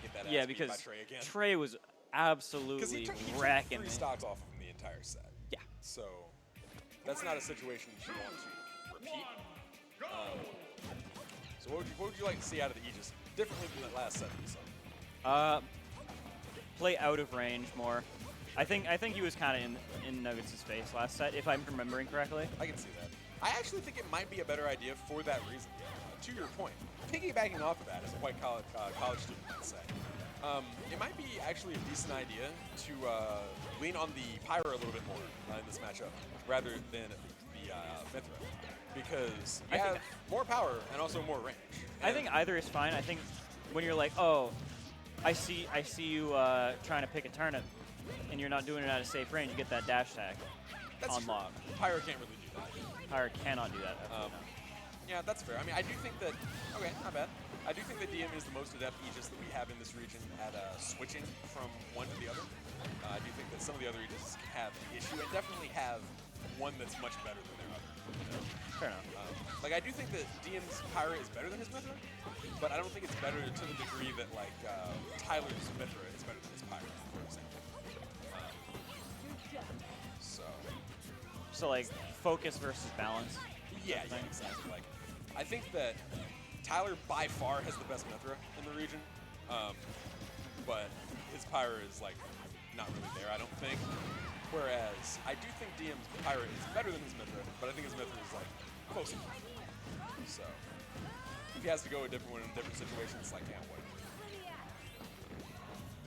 get that Yeah, ass beat because by Trey again. Trey was absolutely He took wrecking 3 me. stocks off of him the entire set. Yeah. So that's not a situation you want to repeat. So what would you like to see out of the Aegis differently than that last set that you saw? Play out of range more. I think he was kind of in Nuggetz' face last set, if I'm remembering correctly. I can see that. I actually think it might be a better idea for that reason. To your point, piggybacking off of that as a white college student, let's say, it might be actually a decent idea to lean on the Pyra a little bit more in this matchup rather than the Mithra, because you have more power and also more range. I think either is fine. I think when you're like, oh, I see you trying to pick a turnip, and you're not doing it at a safe range, you get that dash tag on lock. Pyra can't really do that. Pyra cannot do that. Yeah, that's fair. I mean, I do think that, okay, not bad. I do think that DM is the most adept Aegis that we have in this region at switching from one to the other. I do think that some of the other Aegis have an issue and definitely have one that's much better than their other. Fair enough. Like, I do think that DM's Pyra is better than his Mithra, but I don't think it's better to the degree that, like, Tyler's Mithra is better than his Pyra, for example. So like, focus versus balance. Yeah, exactly. Like, I think that Tyler by far has the best Mithra in the region, but his Pyra is like not really there, I don't think. Whereas I do think DM's Pyra is better than his Mithra, but I think his Mithra is like close enough. So if he has to go a different one in different situations, I can't wait.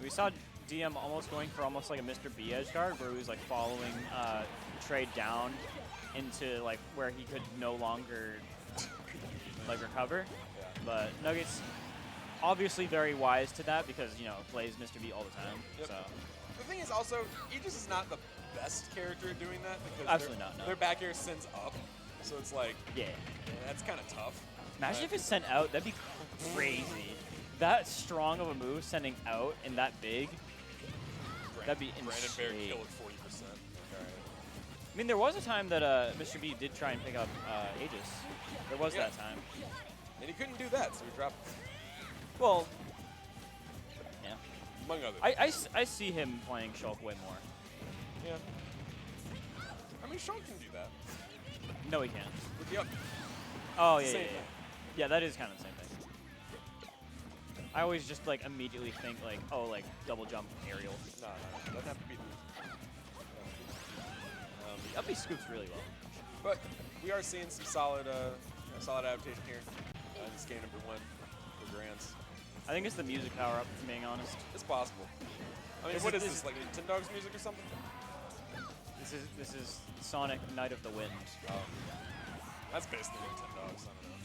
We saw DM almost going for almost like a Mr. B edge guard, where he was like following Trey down into like where he could no longer like recover. Yeah. But Nuggetz obviously very wise to that because, you know, plays Mr. B all the time. Yep. So The thing is also, Aegis is not the best character at doing that because absolutely not. No. their back air sends up, so it's like Yeah. that's kind of tough. Imagine if it's sent out. That'd be crazy. That strong of a move sending out and that big. That'd be Brandon insane. Bear killed 40%. Okay. I mean, there was a time that Mr. B did try and pick up Aegis. There was that time. And he couldn't do that, so he dropped it. Well, yeah. Among others. I see him playing Shulk way more. Yeah. I mean, Sean can do that. No, he can't. With the up. Oh, yeah, Same yeah, yeah. thing. Yeah, that is kind of the same thing. I always just, like, immediately think, like, oh, like, double jump aerial. No. Doesn't have to be The uppy scoops really well. But we are seeing some solid adaptation here in this game number 1 for Grants. I think it's the music power up, if I'm being honest. It's possible. I mean, what is this, like Nintendo's music or something? This is Sonic Night of the Wind. Oh. That's basically Nintendo's, I don't know.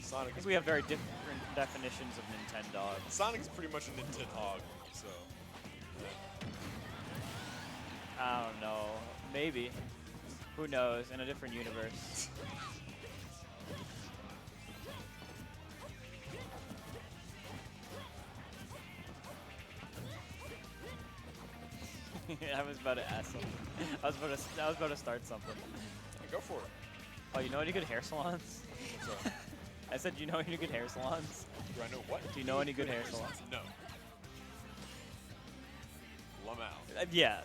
Sonic I think we have very different definitions of Nintendo. Sonic is pretty much a Nintendo, so. Yeah. I don't know. Maybe. Who knows? In a different universe. I was about to ask something. I was about to start something. Yeah, go for it. Oh, you know any good hair salons? What's up? I said, do you know any good hair salons? Do I know what? Do you know any good hair salons? No. Lamau. Yeah.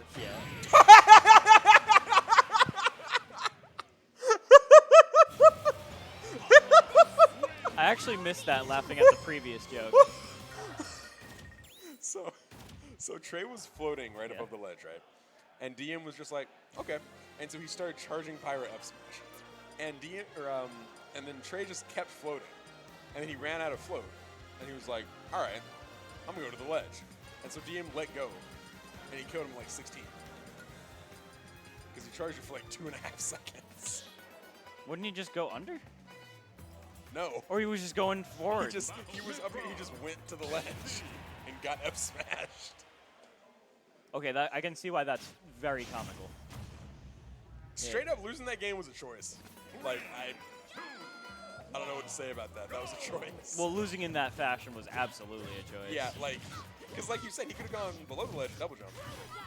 I actually missed that laughing at the previous joke. So Trey was floating right above the ledge, right? And DM was just like, okay. And so he started charging Pyra F smash. And and then Trey just kept floating. And then he ran out of float. And he was like, all right, I'm gonna go to the ledge. And so DM let go. And he killed him in like 16. Because he charged you for like 2.5 seconds. Wouldn't he just go under? No. Or he was just going forward? He was up here, he just went to the ledge and got F smashed. Okay, I can see why that's very comical. Straight up losing that game was a choice. Like, I don't know what to say about that. That was a choice. Well, losing in that fashion was absolutely a choice. Yeah, like, because like you said, he could have gone below the ledge and double jump,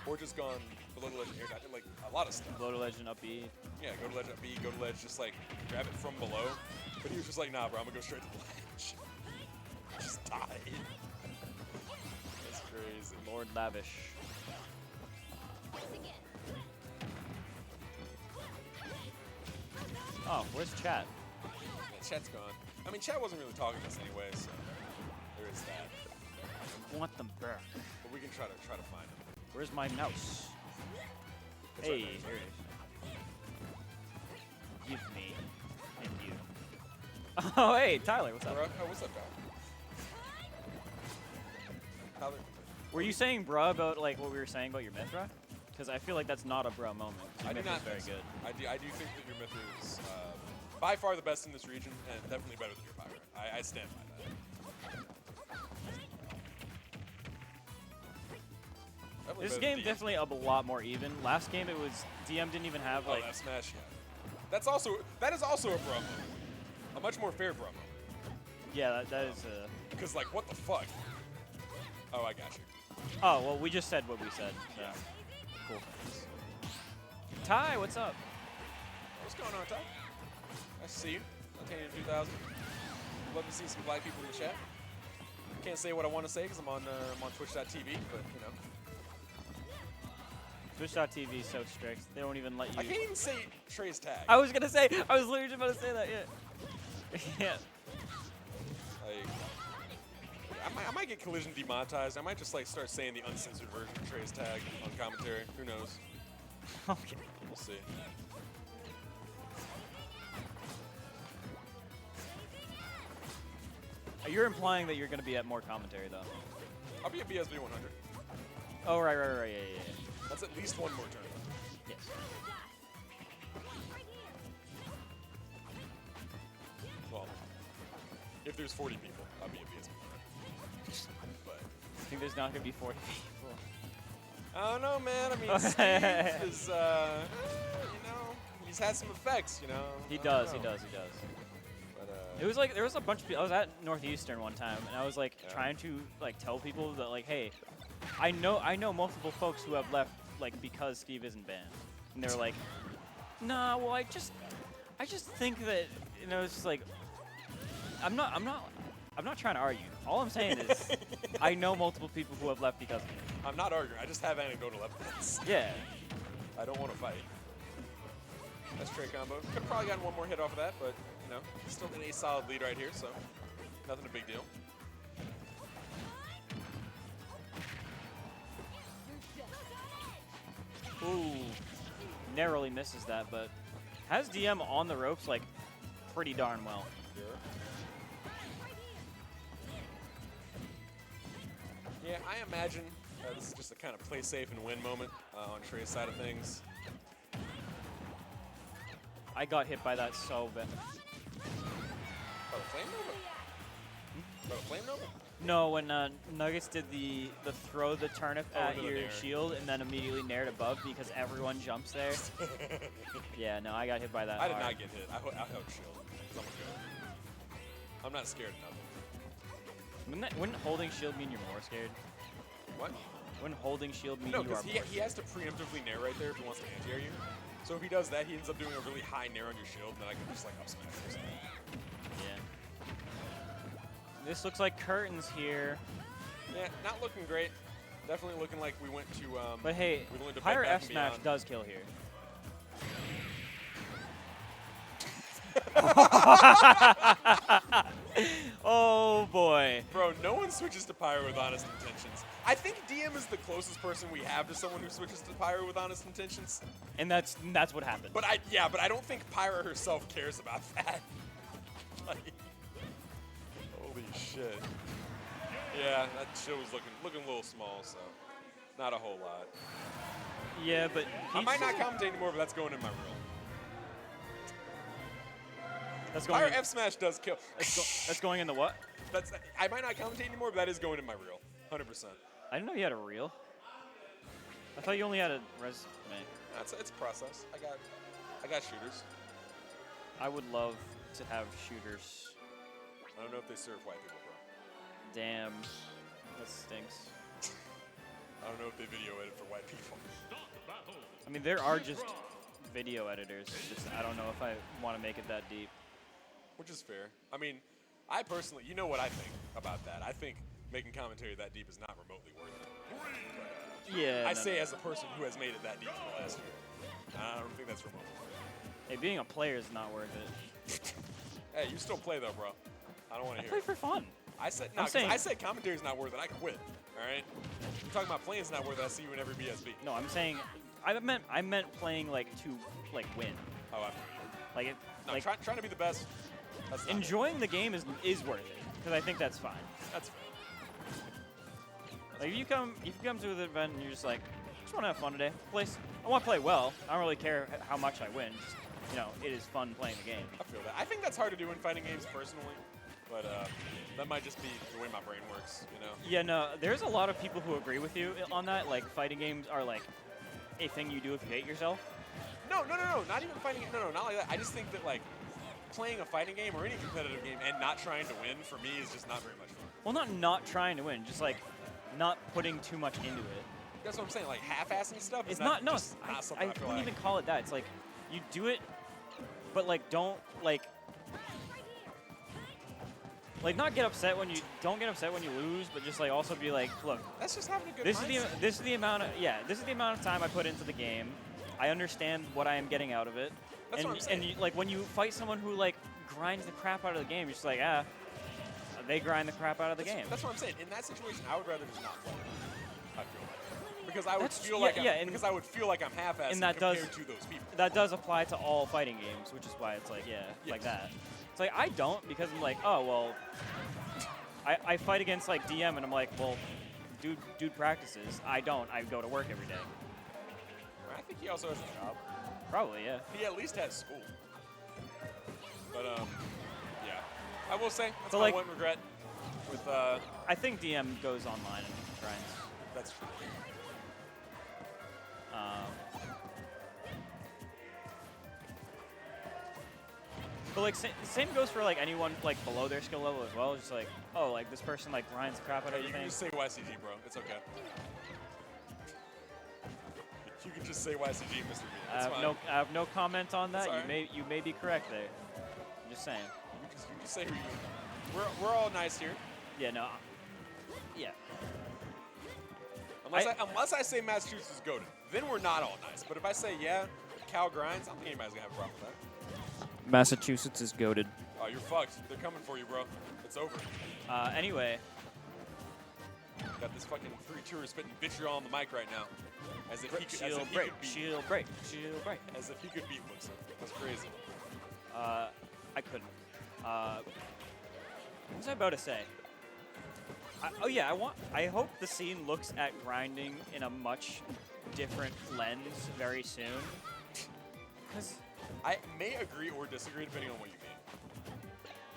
or just gone below the ledge and air dodge, like a lot of stuff. Below the ledge and up B. Yeah, go to ledge up B, go to ledge, just like grab it from below. But he was just like, nah, bro, I'm gonna go straight to the ledge. Just die. lavish. Oh, where's chat? Yeah, chat's gone. I mean, chat wasn't really talking to us anyway, so there is that. I want them back. But we can try to find them. Where's my mouse? It's Hey, right here there. it is. Give me. Thank you. Oh, hey, Tyler, what's up? Oh, what's up, guy? Tyler. Were you saying bruh about like what we were saying about your Mithra? Because I feel like that's not a bruh moment. Your I do Mithra's not very think so. good. I do think that your Mithra is by far the best in this region, and definitely better than your Pyra. I stand by that. Definitely This better than game DM. definitely a lot more even. Last game it was DM didn't even have like. Oh, that smash, yeah. That is also a bro moment. A much more fair bro moment. Yeah, that is. Because like, what the fuck? Oh, I got you. Oh well, we just said what we said. So. Yeah. Cool. Ty, what's up? What's going on, Ty? Nice to see you. Titanium 2000. Love to see some black people in the chat. Can't say what I want to say because I'm on Twitch.tv, but you know. Twitch.tv is so strict. They don't even let you. I can't even say Trey's tag. I was gonna say. I was literally just about to say that. Yeah. Yeah. Like, I might get collision demonetized. I might just like start saying the uncensored version of Trey's tag on commentary. Who knows? Okay. We'll see. You're implying that you're gonna be at more commentary though. I'll be at BSB 100. Oh right, yeah. That's at least one more tournament. Yes. Well, if there's 40 people, I'll be at BSB 100. But I think there's not gonna be 40 people. I don't know, man. I mean, Steve is, you know, he's had some effects, you know. He I don't does. know. But, It was like there was a bunch of people. I was at Northeastern one time, and I was like Yeah. trying to like tell people that like, hey, I know multiple folks who have left like because Steve isn't banned, and they were like, nah, well I just think that it's just like I'm not trying to argue. All I'm saying is I know multiple people who have left because of it. I'm not arguing. I just have anecdotal evidence. Yeah. I don't want to fight. That's Trey combo. Could have probably gotten one more hit off of that, but, you know, still in a solid lead right here, so nothing a big deal. Ooh, narrowly misses that, but has DM on the ropes like pretty darn well. Yeah, I imagine this is just a kind of play safe and win moment on Trey's side of things. I got hit by that so bad. Oh, the Flame Nova? Oh, the Flame Nova? No, when Nuggetz did the throw the turnip at into the your nair. shield and then immediately nared above because everyone jumps there. Yeah, no, I got hit by that I did hard. not get hit. I held shield. 'Cause I'm a good. I'm not scared of nothing. Wouldn't holding shield mean you're more scared? What? Wouldn't holding shield mean No, you are because more he has to preemptively nair right there if he wants to anti-air you. So if he does that, he ends up doing a really high nair on your shield, and then I can just like up smash or something. Yeah. This looks like curtains here. Yeah, not looking great. Definitely looking like we went to. But hey, we went to Pyre Bed Bath F and smash Beyond. does kill here. Oh boy. Bro, no one switches to Pyro with honest intentions. I think DM is the closest person we have to someone who switches to Pyro with honest intentions. And that's what happened. But I don't think Pyro herself cares about that. Like, holy shit. Yeah, that shit was looking a little small, so not a whole lot. Yeah, but I might not commentate anymore, but that's going in my reel. That's going. Pyro In, F smash does kill. that's going in the what? I might not commentate anymore, but that is going in my reel, 100%. I didn't know you had a reel. I thought you only had a resume. It's a process. I got shooters. I would love to have shooters. I don't know if they serve white people, bro. Damn, that stinks. I don't know if they video edit for white people. I mean, there are just video editors. It's just I don't know if I want to make it that deep. Which is fair. I mean, I personally, you know what I think about that. I think making commentary that deep is not remotely worth it. But, Yeah. I say as a person who has made it that deep for the last year. I don't think that's remotely worth it. Hey, being a player is not worth it. Hey, you still play though, bro. I don't want to I hear play it. for fun. I said saying- I said commentary's not worth it. I quit. All right. You're talking about playing's not worth it. I see you in every BSB. No, I'm saying I meant playing like to like win. Oh, I feel Like it, you. No, like trying to be the best. That's not enjoying the game is worth it because I think that's fine. That's fair. Like if you come to the event and you're just like, I just want to have fun today. I want to play well. I don't really care how much I win. Just, it is fun playing the game. I feel that. I think that's hard to do in fighting games personally, but that might just be the way my brain works, you know? Yeah, no, there's a lot of people who agree with you on that. Like fighting games are like a thing you do if you hate yourself. No, not even fighting. No, not like that. I just think that like playing a fighting game or any competitive game and not trying to win for me is just not very much fun. Well, not trying to win, just like not putting too much into it. That's what I'm saying. Like half-assing stuff is It's not. not. No, just not something I I feel wouldn't like. even call it that. It's like you do it, but like don't like not get upset when you don't get upset when you lose, but just like also be like, look, That's just having a good this mindset. is the amount of time I put into the game. I understand what I am getting out of it. That's what I'm saying. And like when you fight someone who like grinds the crap out of the game, you're just like, they grind the crap out of the game. That's what I'm saying. In that situation, I would rather just not play. I feel like because I would That's- feel yeah, like yeah, and- because I would feel like I'm half-assing and that compared does- to those people. That does apply to all fighting games, which is why it's like, like Yes. that. It's like, I don't because I'm like, oh, well, I fight against like DM and I'm like, well, dude practices. I don't. I go to work every day. I think he also has a job. Probably, yeah. He at least has school. But yeah. I will say that's So, my like- one regret with I think DM goes online and grinds. that's true. But like same goes for like anyone like below their skill level as well. Just like, oh, like this person like grinds the crap out of Hey, you can everything. just say YCG, bro. It's okay. You can just say YCG, Mr. B. It's fine. I have no comment on that. It's all You may be correct there. I'm just saying. You just say who you. We're all nice here. Yeah, no. Yeah. Unless I say Massachusetts is goated, then we're not all nice. But if I say Cal grinds, I don't think anybody's gonna have a problem with that. Massachusetts is goaded. Oh, you're fucked. They're coming for you, bro. It's over. Anyway, Got this fucking 3-2er spitting vitriol on the mic right now, as if he could, shield break, shield break, shield break. as if he could beat Wilson. That's crazy. I couldn't. What was I about to say? I hope the scene looks at grinding in a much different lens very soon. Because I may agree or disagree depending on what you mean.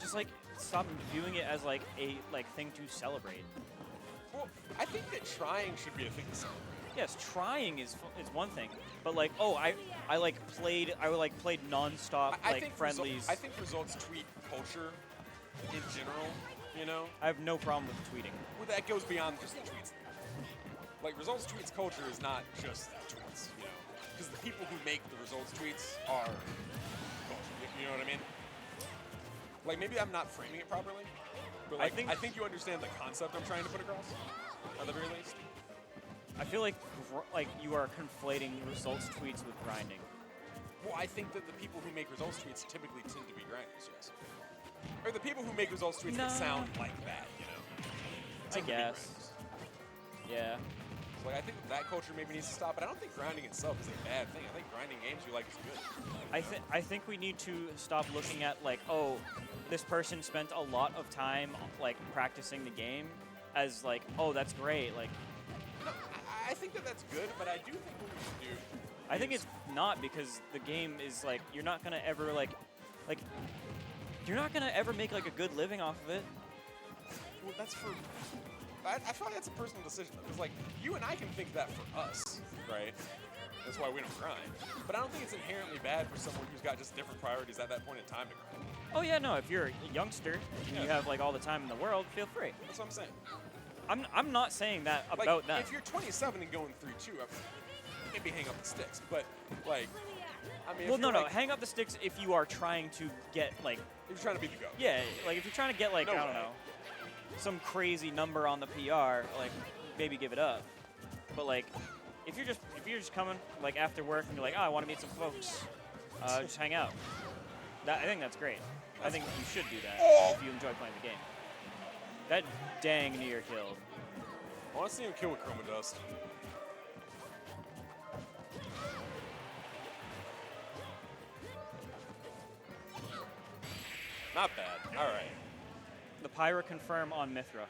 just like stop viewing it as like a thing to celebrate. Well, I think that trying should be a thing to celebrate. Yes, trying is one thing, but like I played nonstop I like think friendlies. I think results tweet culture in general, you know, I have no problem with tweeting. well, that goes beyond just the tweets. Like results tweets culture is not just tweets, you know, because the people who make the results tweets are culture. You know what I mean? Like maybe I'm not framing it properly, but like, I think you understand the concept I'm trying to put across, at the very least. I feel like you are conflating results tweets with grinding. Well, I think that the people who make results tweets typically tend to be grinders, yes. Or the people who make results tweets that sound like that, you know. I tend to be guess. grinders. Yeah. So, like, I think that culture maybe needs to stop, but I don't think grinding itself is a bad thing. I think grinding games you like is good. I think we need to stop looking at like, oh, this person spent a lot of time like practicing the game as like, oh, that's great. Like, No, I think that that's good, but I do think what we should do. I think it's not, because the game is like, you're not gonna ever like you're not gonna ever make like a good living off of it. Well, that's for. I feel like that's a personal decision, though, because like you and I can think that for us, right? That's why we don't grind. But I don't think it's inherently bad for someone who's got just different priorities at that point in time to grind. Oh yeah, no, if you're a youngster and you have like all the time in the world, feel free. That's what I'm saying. I'm not saying that Like, about them. if you're 27 and going 3-2, maybe hang up the sticks. But like, I mean, Well, if no, you're, no. like, Hang up the sticks if you are trying to get like, if you're trying to be the go. yeah, like if you're trying to get like, No I don't way. know. some crazy number on the PR, like maybe give it up. But like, if you're just coming like after work and you're like, oh, I want to meet some folks, just hang out. I think that's great. I think you should do that if you enjoy playing the game. That dang near kill. I want to see him kill with Chroma Dust. Not bad. All right. The Pyra confirm on Mithra.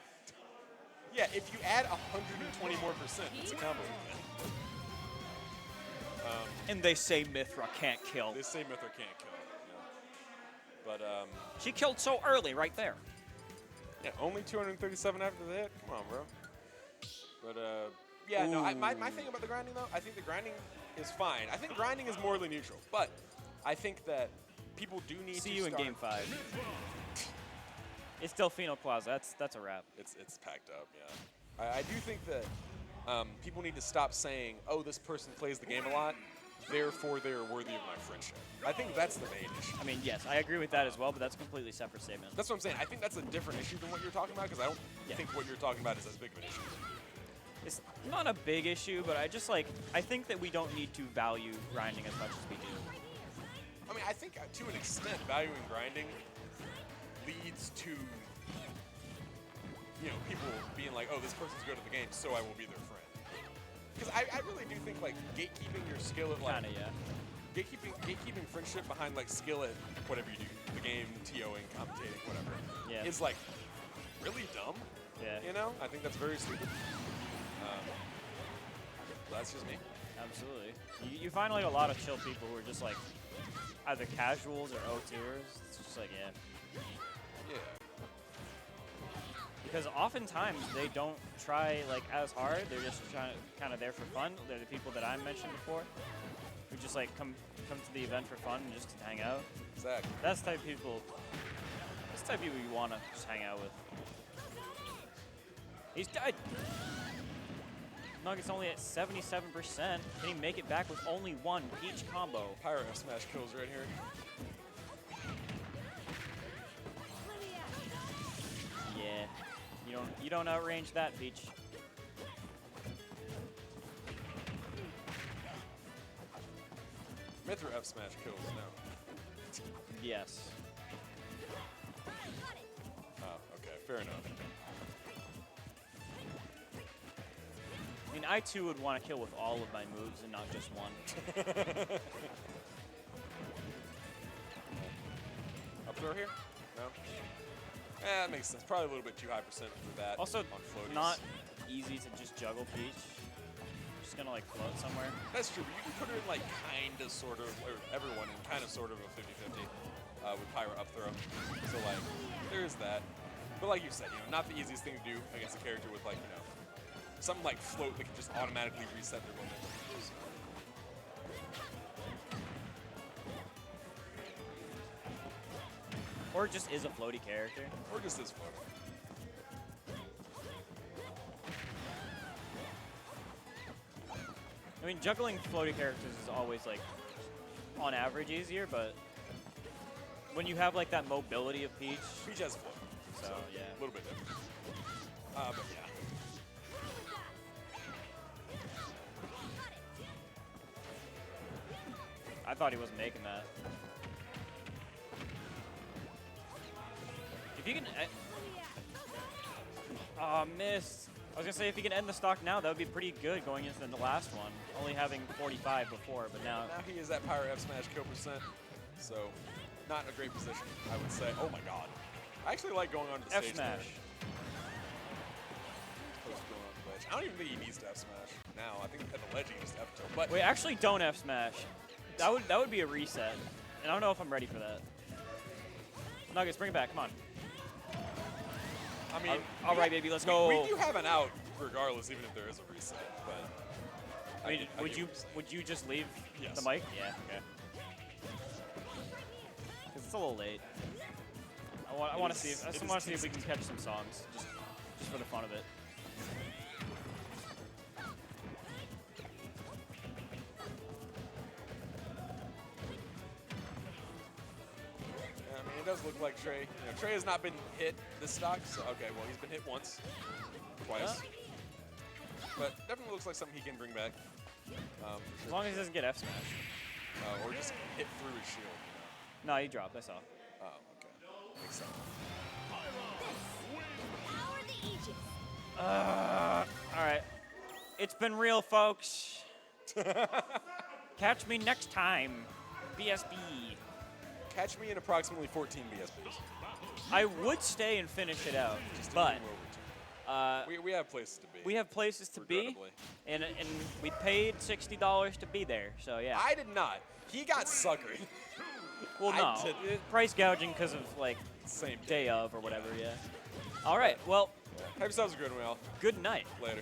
Yeah, if you add 120 more %, it's a combo again. And they say Mithra can't kill. They say Mithra can't kill. Yeah. But She killed so early right there. yeah, only 237 after the hit. Come on, bro. But yeah, no. My thing about the grinding though, I think the grinding is fine. I think grinding is morally neutral, but I think that people do need See to you in start. Game 5. It's Delfino Plaza. That's a wrap. It's packed up. Yeah. I do think that people need to stop saying, "Oh, this person plays the game a lot, therefore they're worthy of my friendship." I think that's the main issue. I mean, yes, I agree with that as well, but that's a completely separate statement. That's what I'm saying. I think that's a different issue than what you're talking about because I don't think what you're talking about is as big of an issue. It's not a big issue, but I think that we don't need to value grinding as much as we do. I mean, I think to an extent, valuing grinding leads to, people being like, oh, this person's good at the game, so I will be their friend. Because I really do think, like, gatekeeping your skill at, like, Kinda, yeah. gatekeeping friendship behind, like, skill at whatever you do, the game, TOing, commentating, whatever, Yeah. is, like, really dumb. Yeah. I think that's very stupid. That's just me. Absolutely. You find like a lot of chill people who are just like either casuals or O2ers. It's just like, yeah. Yeah. Because oftentimes they don't try like as hard. They're just kind of there for fun. They're the people that I mentioned before, who just like come to the event for fun and just to hang out. Exactly. That's the type of people. That's the type of people you want to just hang out with. He's dead. Nuggetz only at 77%. Can he make it back with only one Peach combo? Pyro F smash kills right here. Yeah. You don't outrange that, Peach. Mithra F smash kills now. Yes. Oh, okay, fair enough. I mean, I too would want to kill with all of my moves and not just one. Up throw here? No? That makes sense. Probably a little bit too high % for that. Also, on floaties. not easy to just juggle Peach. Just gonna like float somewhere. That's true, but you can put her in like kind of, sort of, or everyone in kind of, sort of a 50-50 with Pyro up throw. So like, there is that. But like you said, not the easiest thing to do against a character with like, something like float that can just automatically reset their momentum. Or just is a floaty character. Or just is floating. I mean, juggling floaty characters is always like, on average, easier, but when you have like that mobility of Peach, Peach has float. so yeah. A little bit different. But yeah. I thought he wasn't making that. If you can... missed. I was going to say, if you can end the stock now, that would be pretty good going into the last one. Only having 45 before, but now... Now he is at Pyro F smash kill %. So, not in a great position, I would say. Oh my god. I actually like going onto the stage F smash. there. I don't even think he needs to F smash now. I think at the ledge he needs to F tilt. But Wait, actually don't F smash. That would be a reset. And I don't know if I'm ready for that. Nuggetz, bring it back. Come on. I mean, All right, baby, let's go. We do have an out regardless, even if there is a reset. But I mean, I would get you what you're saying. would you just leave Yes. the mic? Yeah. Okay. Because it's a little late. I want to see. I just want to see if we can catch some songs, just for the fun of it. Yeah, I mean, it does look like Trey. You know, Trey has not been hit this stock, so okay, well, he's been hit once, twice. But definitely looks like something he can bring back. As long as he doesn't get F smashed. Or just hit through his shield. No, he dropped. I saw. Oh, okay. Makes sense. Power the Aegis. All right. It's been real, folks. Catch me next time. BSB. Catch me in approximately 14 BSBs. I would stay and finish it out, Just to but do overtime. We have places to be. we have places to be, regrettably. and we paid $60 to be there. So yeah. I did not. He got suckered. Well, I no, did- price gouging because of like Same day of or whatever. Yeah. All right. Well, Have yourselves a good one, all. good night. Later.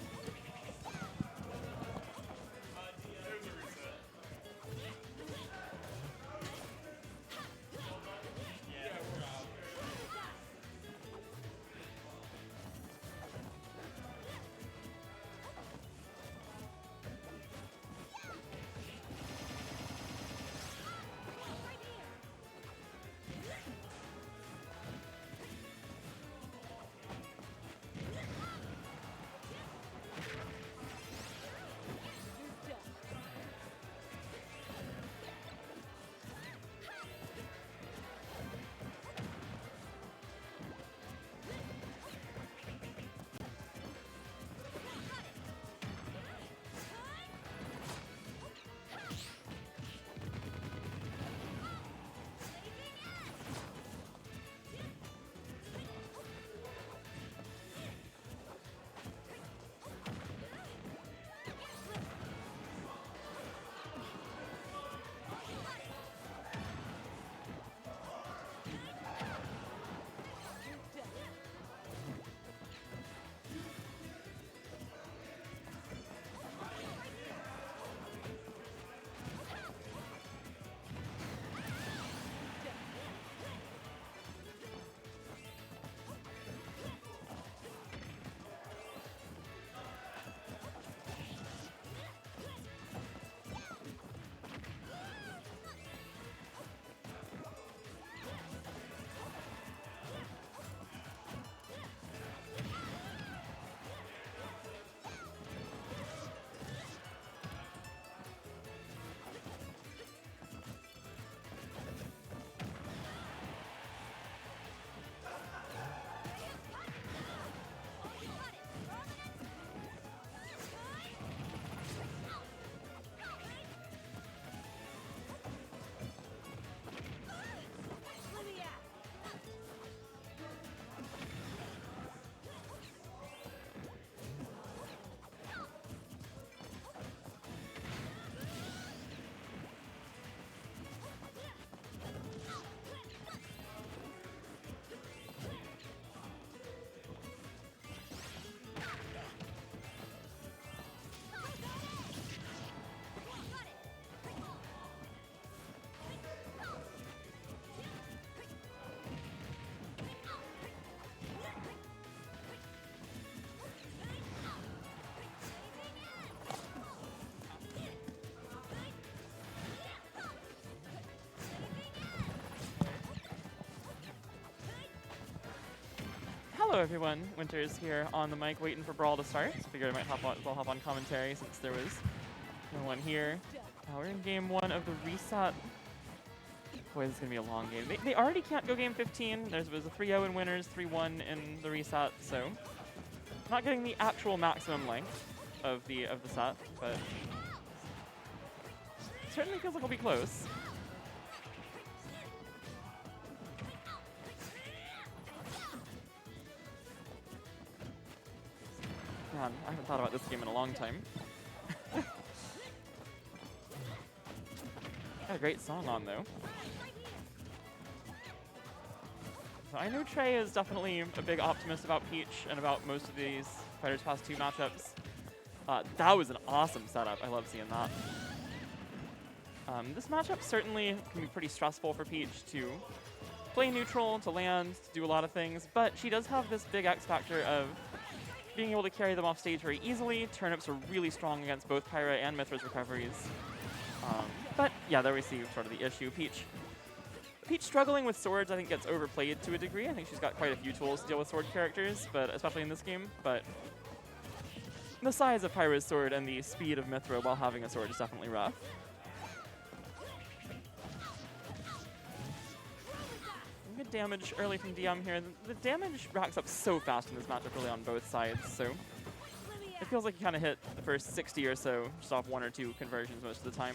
Hello everyone, Winters here on the mic waiting for Brawl to start. So figured I might hop on commentary since there was no one here. We're in game 1 of the reset. Boy, this is going to be a long game. They already can't go game 15. There was a 3-0 in winners, 3-1 in the reset, so not getting the actual maximum length of the set, but certainly feels like it'll be close. Man, I haven't thought about this game in a long time. Got a great song on though. So I know Trey is definitely a big optimist about Peach and about most of these Fighters Pass 2 matchups. That was an awesome setup. I love seeing that. This matchup certainly can be pretty stressful for Peach to play neutral, to land, to do a lot of things, but she does have this big X factor of being able to carry them off stage very easily. Turnips are really strong against both Pyra and Mithra's recoveries. But yeah, there we see sort of the issue. Peach Peach struggling with swords, I think, gets overplayed to a degree. I think she's got quite a few tools to deal with sword characters, but especially in this game. But the size of Pyro's sword and the speed of Mithra while having a sword is definitely rough. Good damage early from DM here. The damage racks up so fast in this matchup really on both sides, so it feels like you kind of hit the first 60 or so just off 1 or 2 conversions most of the time.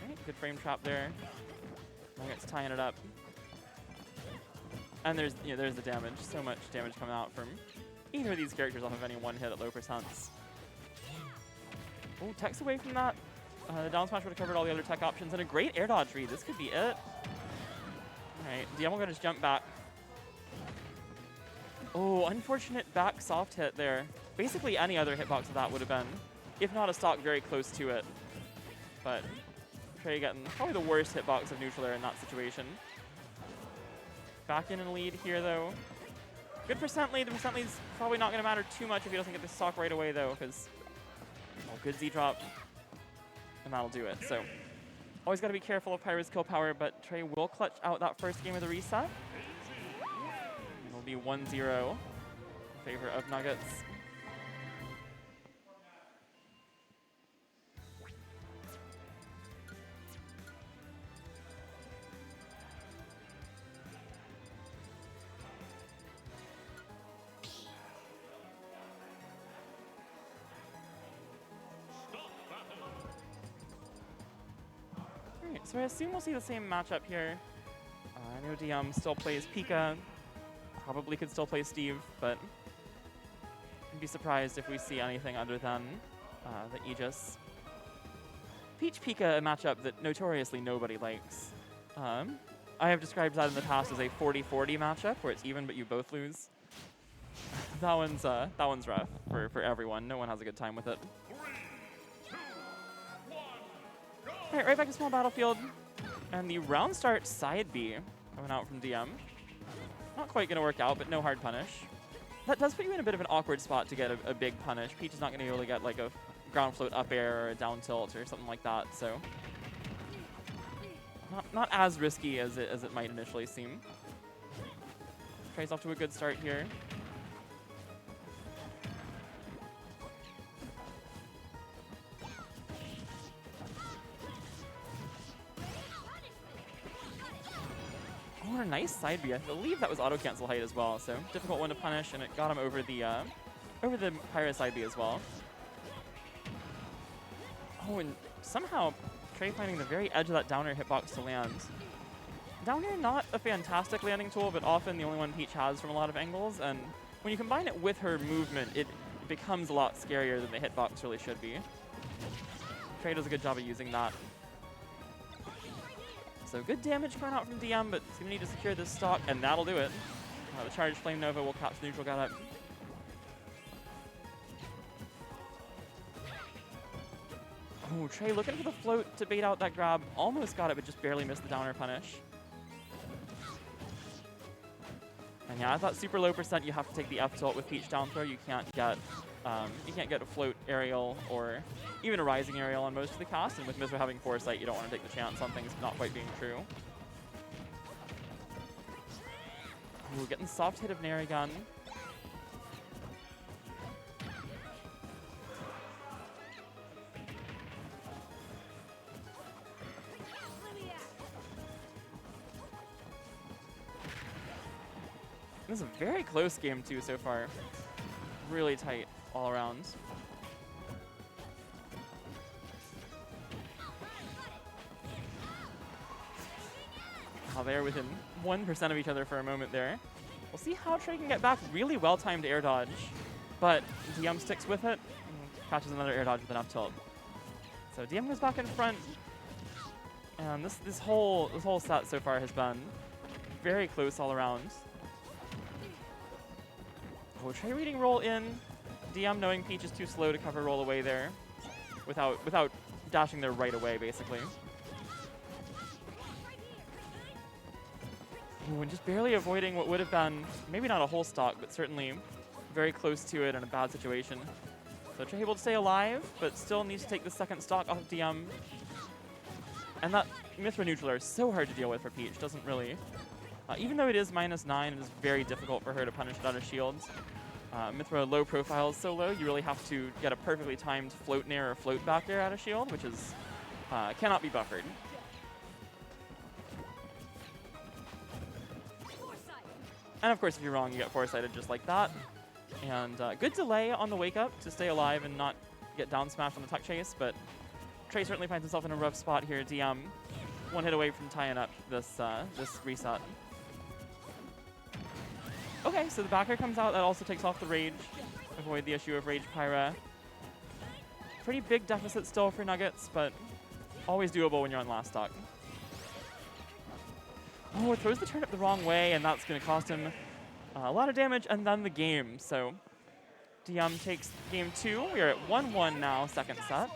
Alright, good frame trap there. Nuggetz tying it up. And there's the damage. So much damage coming out from either of these characters off of any one hit at low percents. Oh, tech's away from that. The down smash would have covered all the other tech options, and a great air dodge read. This could be it. Alright, DM will go to just jump back. Oh, unfortunate back soft hit there. Basically any other hitbox of that would have been, if not a stock, very close to it. But Trey getting probably the worst hitbox of neutral air in that situation. Back in lead here, though. Good percent lead. The percent lead's probably not going to matter too much if he doesn't get the stock right away, though, because good Z drop. And that'll do it. So always got to be careful of Pyro's kill power, but Trey will clutch out that first game of the reset. It'll be 1-0 in favor of Nuggetz. So I assume we'll see the same matchup here. I know DM still plays Pika. Probably could still play Steve, but I'd be surprised if we see anything other than the Aegis. Peach Pika, a matchup that notoriously nobody likes. I have described that in the past as a 40-40 matchup, where it's even but you both lose. that one's rough for everyone. No one has a good time with it. Alright, right back to small battlefield. And the round start side B coming out from DM. Not quite going to work out, but no hard punish. That does put you in a bit of an awkward spot to get a big punish. Peach is not going to be able to get like a ground float up air or a down tilt or something like that, so not as risky as it might initially seem. Trey's off to a good start here. Oh, a nice side B. I believe that was auto cancel height as well, so difficult one to punish, and it got him over the Pyro side B as well. Oh, and somehow Trey finding the very edge of that downer hitbox to land. Downer, not a fantastic landing tool, but often the only one Peach has from a lot of angles, and when you combine it with her movement, it becomes a lot scarier than the hitbox really should be. Trey does a good job of using that. So good damage coming out from DM, but he's going to need to secure this stock, and that'll do it. The charged Flame Nova will catch the neutral guy up. Oh, Trey looking for the float to bait out that grab. Almost got it, but just barely missed the downer punish. And yeah, I thought super low percent you have to take the F tilt with Peach down throw. You can't get a float aerial or even a rising aerial on most of the cast. And with Mithra having foresight, you don't want to take the chance on things not quite being true. Ooh, getting soft hit of Narigan. This is a very close game, too, so far. Really tight all around. They're within 1% of each other for a moment there. We'll see how Trey can get back. Really well-timed air dodge, but DM sticks with it and catches another air dodge with an up tilt. So DM goes back in front, and this whole set so far has been very close all around. Oh, Trey reading roll in. DM knowing Peach is too slow to cover roll away there, without dashing there right away, basically. Ooh, and just barely avoiding what would have been maybe not a whole stock, but certainly very close to it in a bad situation. So Trey able to stay alive, but still needs to take the second stock off of DM. And that Mithra neutral are so hard to deal with for Peach. Doesn't really, even though it is -9, it is very difficult for her to punish it out of shields. Mithra low profile is so low, you really have to get a perfectly timed float nair or float back air out of shield, which is cannot be buffered. And of course, if you're wrong, you get foresighted just like that. And good delay on the wake up to stay alive and not get down smashed on the tuck chase, but Trey certainly finds himself in a rough spot here. DM one hit away from tying up this this reset. Okay, so the backer comes out. That also takes off the rage. Avoid the issue of Rage Pyra. Pretty big deficit still for Nuggetz, but always doable when you're on last stock. Oh, it throws the turnip the wrong way, and that's going to cost him a lot of damage and then the game. So DM takes game 2. We are at 1-1 now, second set.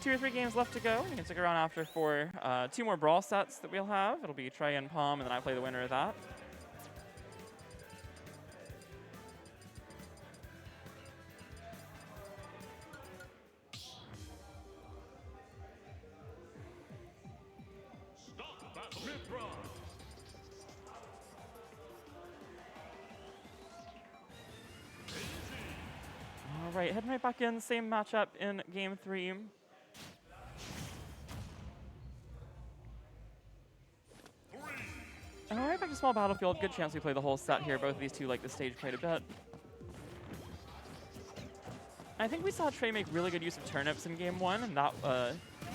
2 or 3 games left to go. You can stick around after for 2 more brawl sets that we'll have. It'll be Trey and Palm, and then I play the winner of that. All right, heading right back in, same matchup in game 3. And all right, back to small battlefield. Good chance we play the whole set here. Both of these two like the stage quite a bit. I think we saw Trey make really good use of turnips in game 1, and that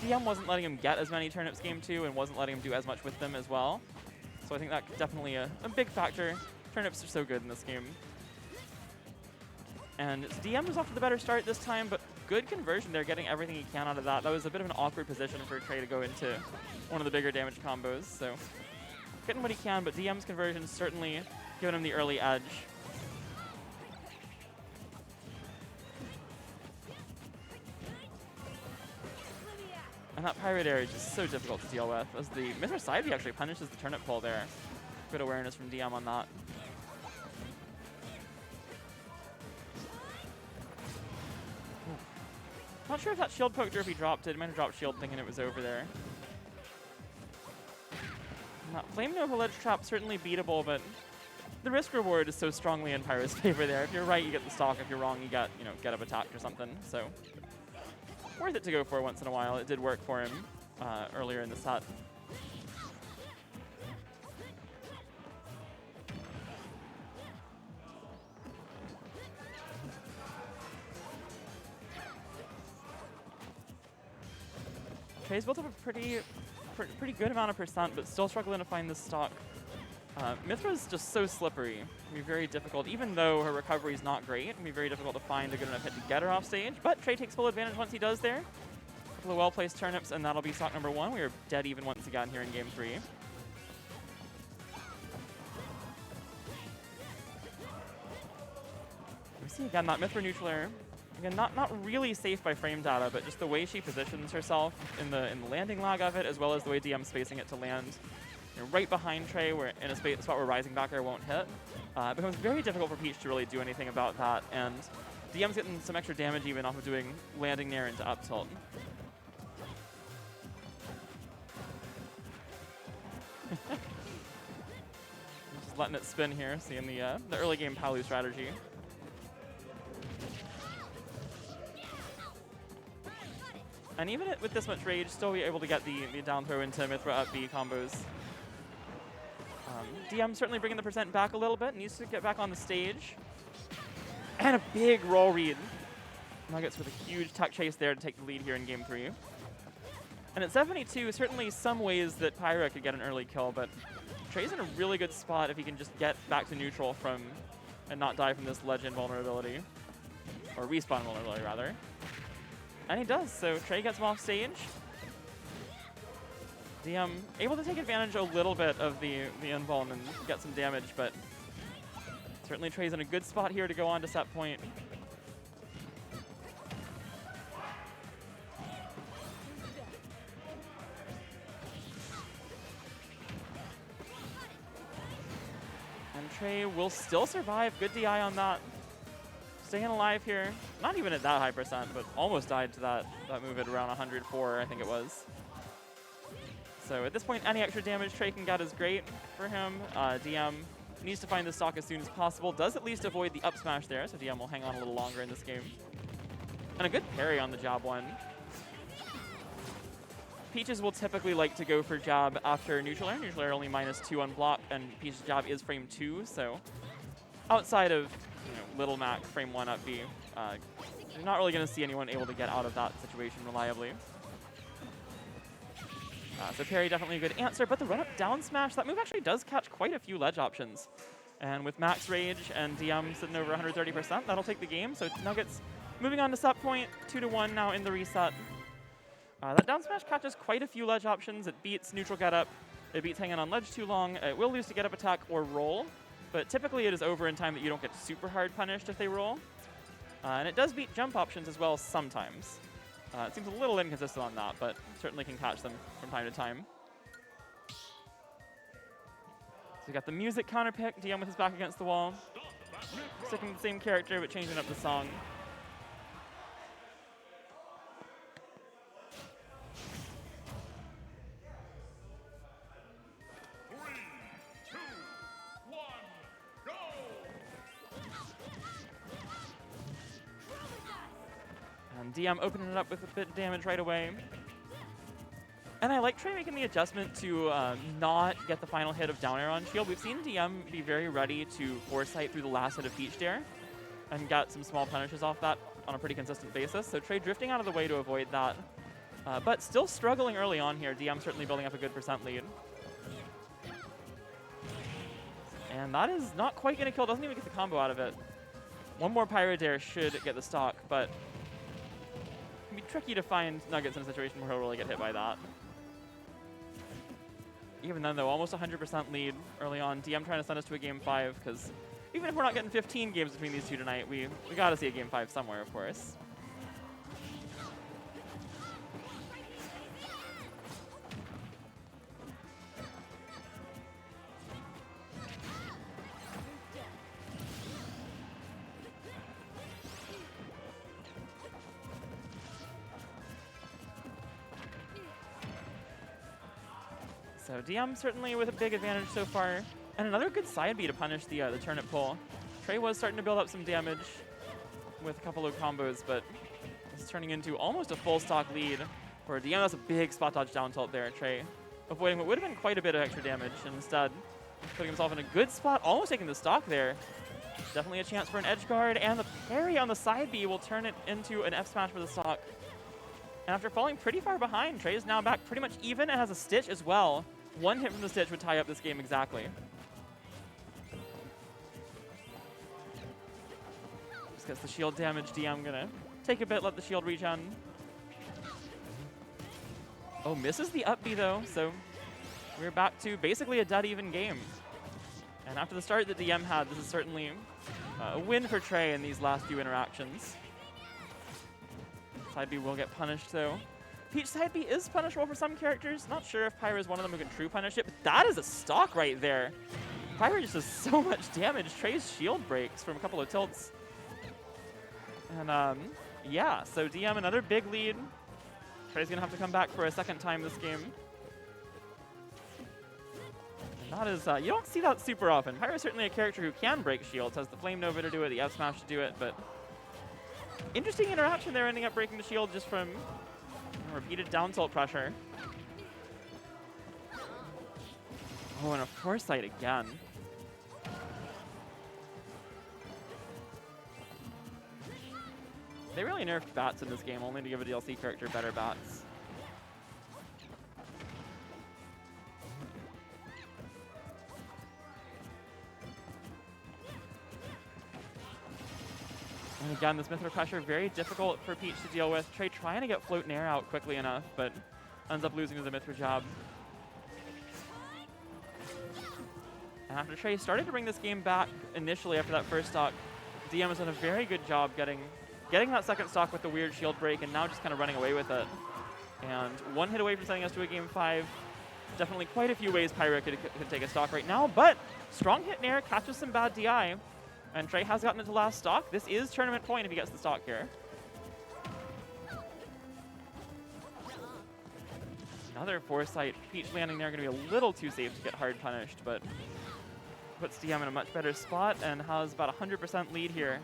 DM wasn't letting him get as many turnips game 2 and wasn't letting him do as much with them as well. So I think that's definitely a big factor. Turnips are so good in this game. And DM was off to the better start this time, but good conversion there, getting everything he can out of that. That was a bit of an awkward position for Trey to go into one of the bigger damage combos. So getting what he can, but DM's conversion certainly giving him the early edge. And that pirate air is just so difficult to deal with. As the Mithra side B actually punishes the turnip pull there. Good awareness from DM on that. Not sure if that shield poked or if he dropped it. He might have dropped shield thinking it was over there. And that Flame Nova ledge trap certainly beatable, but the risk reward is so strongly in Pyro's favor there. If you're right, you get the stock. If you're wrong, you get, get up attacked or something. So worth it to go for once in a while. It did work for him earlier in the set. Trey's built up a pretty good amount of percent, but still struggling to find this stock. Mithra's just so slippery. It'll be very difficult, even though her recovery is not great. It'll be very difficult to find a good enough hit to get her off stage, but Trey takes full advantage once he does there. A couple of well-placed turnips, and that'll be stock number 1. We are dead even once again here in game 3. We see again that Mithra neutral air. Again, not really safe by frame data, but just the way she positions herself in the landing lag of it, as well as the way DM's spacing it to land right behind Trey, where in a spot where rising back air won't hit. It becomes very difficult for Peach to really do anything about that, and DM's getting some extra damage even off of doing landing nair into up tilt. Just letting it spin here, seeing the early game Palu strategy. And even with this much rage, still be able to get the down throw into Mithra up B combos. DM certainly bringing the percent back a little bit. Needs to get back on the stage. And a big roll read. Nuggetz with a huge tuck chase there to take the lead here in game 3. And at 72, certainly some ways that Pyra could get an early kill, but Trey's in a really good spot if he can just get back to neutral and not die from this legend vulnerability. Or respawn vulnerability, rather. And he does, so Trey gets him off stage. DM able to take advantage a little bit of the invuln and get some damage, but certainly Trey's in a good spot here to go on to set point. And Trey will still survive. Good DI on that. Staying alive here. Not even at that high percent, but almost died to that move at around 104, I think it was. So at this point, any extra damage Trey can get is great for him. DM needs to find the stock as soon as possible. Does at least avoid the up smash there, so DM will hang on a little longer in this game. And a good parry on the jab one. Peaches will typically like to go for jab after neutral air. Neutral air only -2 on block, and Peach's jab is frame 2, so outside of Little Mac frame 1 up B, you're not really going to see anyone able to get out of that situation reliably. So parry definitely a good answer, but the run-up down smash, that move actually does catch quite a few ledge options. And with max rage and DM sitting over 130%, that'll take the game. So Nuggetz moving on to set point, 2-1 now in the reset. That down smash catches quite a few ledge options. It beats neutral get up, it beats hanging on ledge too long, it will lose to get up attack or roll, but typically it is over in time that you don't get super hard punished if they roll. And it does beat jump options as well sometimes. It seems a little inconsistent on that, but certainly can catch them from time to time. So we got the music counter pick, DM with his back against the wall. Sticking with the same character, but changing up the song. DM opening it up with a bit of damage right away. And I like Trey making the adjustment to not get the final hit of down air on shield. We've seen DM be very ready to foresight through the last hit of Peach Dare and get some small punishes off that on a pretty consistent basis. So Trey drifting out of the way to avoid that. But still struggling early on here. DM certainly building up a good % lead. And that is not quite going to kill. Doesn't even get the combo out of it. One more Pyro Dare should get the stock, but it can be tricky to find Nuggetz in a situation where he'll really get hit by that. Even then, though, almost 100% lead early on. DM trying to send us to a game 5, because even if we're not getting 15 games between these two tonight, we got to see a game 5 somewhere, of course. So DM certainly with a big advantage so far. And another good side B to punish the turnip pull. Trey was starting to build up some damage with a couple of combos, but it's turning into almost a full stock lead for DM. That's a big spot dodge down tilt there. Trey avoiding what would have been quite a bit of extra damage, and instead putting himself in a good spot, almost taking the stock there. Definitely a chance for an edge guard, and the parry on the side B will turn it into an F smash for the stock. And after falling pretty far behind, Trey is now back pretty much even and has a stitch as well. One hit from the stitch would tie up this game exactly. Just gets the shield damage. DM gonna take a bit, let the shield regen. Oh, misses the up B though, so we're back to basically a dead even game. And after the start that DM had, this is certainly a win for Trey in these last few interactions. Side B will get punished though. Peach side B is punishable for some characters. Not sure if Pyra is one of them who can true punish it, but that is a stock right there. Pyra just does so much damage. Trey's shield breaks from a couple of tilts. And yeah, so DM another big lead. Trey's gonna have to come back for a second time this game. And that is, you don't see that super often. Pyra is certainly a character who can break shields, has the Flame Nova to do it, the F Smash to do it, but interesting interaction there, ending up breaking the shield just from repeated down tilt pressure. Oh, and a foresight again. They really nerfed bats in this game, only to give a DLC character better bats. And again, this Mithra pressure, very difficult for Peach to deal with. Trey trying to get float and air out quickly enough, but ends up losing to the Mithra job. And after Trey started to bring this game back initially after that first stock, DM has done a very good job getting that second stock with the weird shield break, and now just kind of running away with it. And one hit away from sending us to a game 5. Definitely quite a few ways Pyra could take a stock right now, but strong hit and air catches some bad DI. And Trey has gotten it to last stock. This is tournament point if he gets the stock here. Another foresight. Peach landing there going to be a little too safe to get hard punished, but puts DM in a much better spot and has about 100% lead here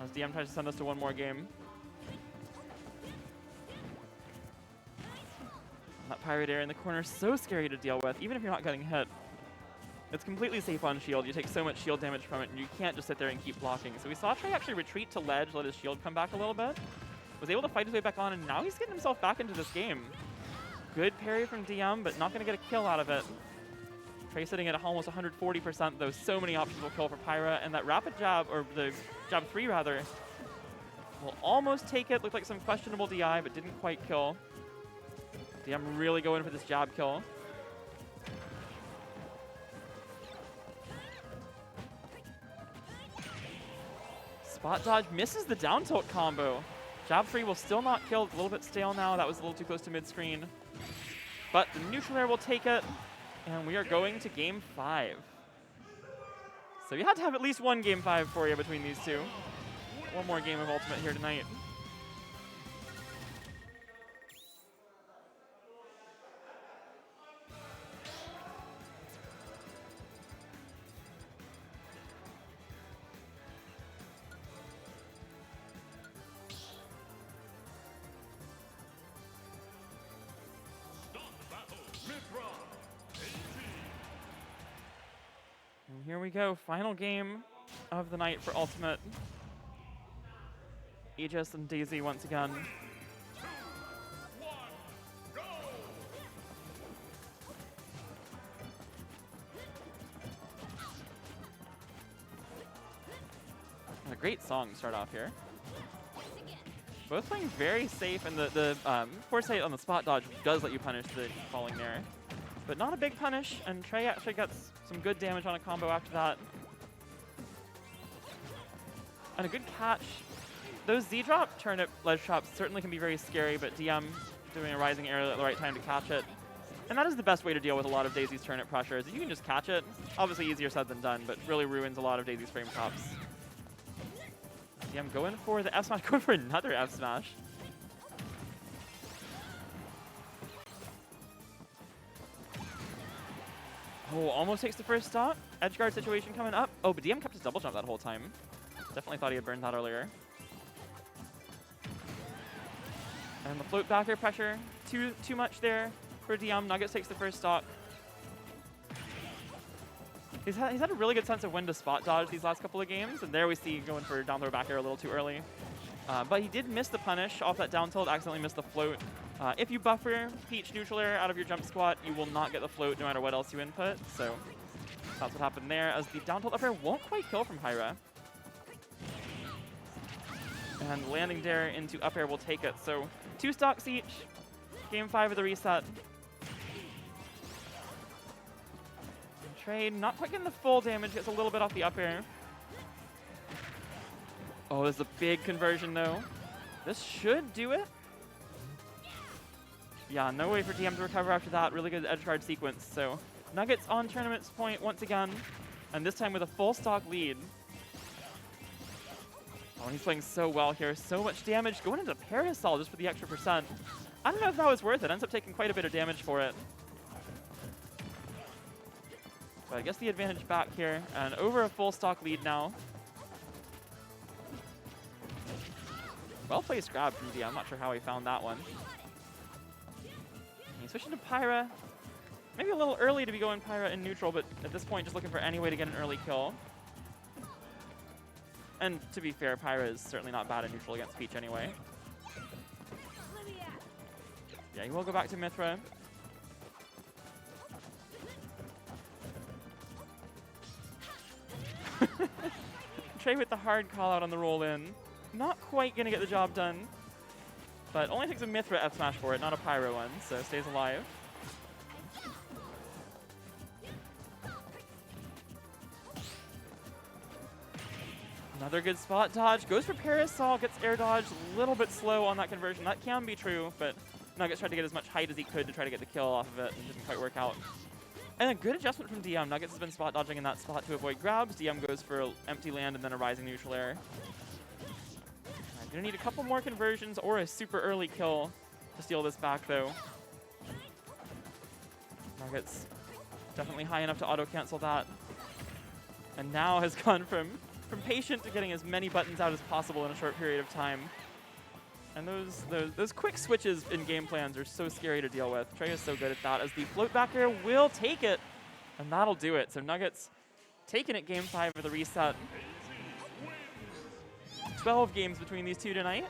as DM tries to send us to one more game. That Pirate Air in the corner is so scary to deal with, even if you're not getting hit. It's completely safe on shield. You take so much shield damage from it, and you can't just sit there and keep blocking. So we saw Trey actually retreat to ledge, let his shield come back a little bit. Was able to fight his way back on, and now he's getting himself back into this game. Good parry from DM, but not going to get a kill out of it. Trey sitting at almost 140%, though. So many options will kill for Pyra, and that rapid jab, or the jab 3 rather, will almost take it. Looked like some questionable DI, but didn't quite kill. DM really going for this jab kill. Spot dodge misses the down tilt combo. Jab 3 will still not kill. It's a little bit stale now. That was a little too close to mid-screen. But the neutral air will take it, and we are going to game 5. So you had to have at least one game 5 for you between these two. One more game of Ultimate here tonight. And here we go, final game of the night for Ultimate. Aegis and Daisy once again. A great song to start off here. Both playing very safe, and the foresight on the spot dodge does let you punish the falling there. But not a big punish, and Trey actually gets some good damage on a combo after that. And a good catch. Those Z-drop turnip ledge traps certainly can be very scary, but DM doing a rising air at the right time to catch it. And that is the best way to deal with a lot of Daisy's turnip pressure, is that you can just catch it. Obviously easier said than done, but really ruins a lot of Daisy's frame tops. DM going for the F smash, going for another F smash. Oh, almost takes the first stop. Edge guard situation coming up. Oh, but DM kept his double jump that whole time. Definitely thought he had burned that earlier. And the float back air pressure, too much there for DM. Nuggetz takes the first stock. He's had a really good sense of when to spot dodge these last couple of games, and there we see going for down throw back air a little too early. But he did miss the punish off that down tilt, accidentally missed the float. If you buffer Peach neutral air out of your jump squat, you will not get the float no matter what else you input, so that's what happened there, as the down tilt up air won't quite kill from Pyra. And landing dare into up air will take it, so 2 stocks each. Game 5 of the reset. Trade, not quite getting the full damage, gets a little bit off the up air. Oh, this is a big conversion though. This should do it. Yeah, no way for DM to recover after that. Really good edge guard sequence. So Nuggetz on tournament's point once again, and this time with a full stock lead. Oh, he's playing so well here. So much damage going into Parasol just for the extra %. I don't know if that was worth it. Ends up taking quite a bit of damage for it. But I guess the advantage back here, and over a full stock lead now. Well placed grab from DM. I'm not sure how he found that one. He's switching to Pyra. Maybe a little early to be going Pyra in neutral, but at this point just looking for any way to get an early kill. And to be fair, Pyra is certainly not bad in neutral against Peach anyway. Yeah, he will go back to Mythra. Trey with the hard call out on the roll in. Not quite going to get the job done. But only takes a Mythra F smash for it, not a Pyro one, so stays alive. Another good spot dodge. Goes for Parasol, gets air dodge. A little bit slow on that conversion. That can be true, but Nuggetz tried to get as much height as he could to try to get the kill off of it, and didn't quite work out. And a good adjustment from DM. Nuggetz has been spot dodging in that spot to avoid grabs. DM goes for an empty land and then a rising neutral air. Gonna need a couple more conversions or a super early kill to steal this back, though. Nuggetz definitely high enough to auto-cancel that. And now has gone from patient to getting as many buttons out as possible in a short period of time. And those quick switches in game plans are so scary to deal with. Trey is so good at that, as the float back air will take it, and that'll do it. So Nuggetz taking it game 5 of the reset. 12 games between these two tonight.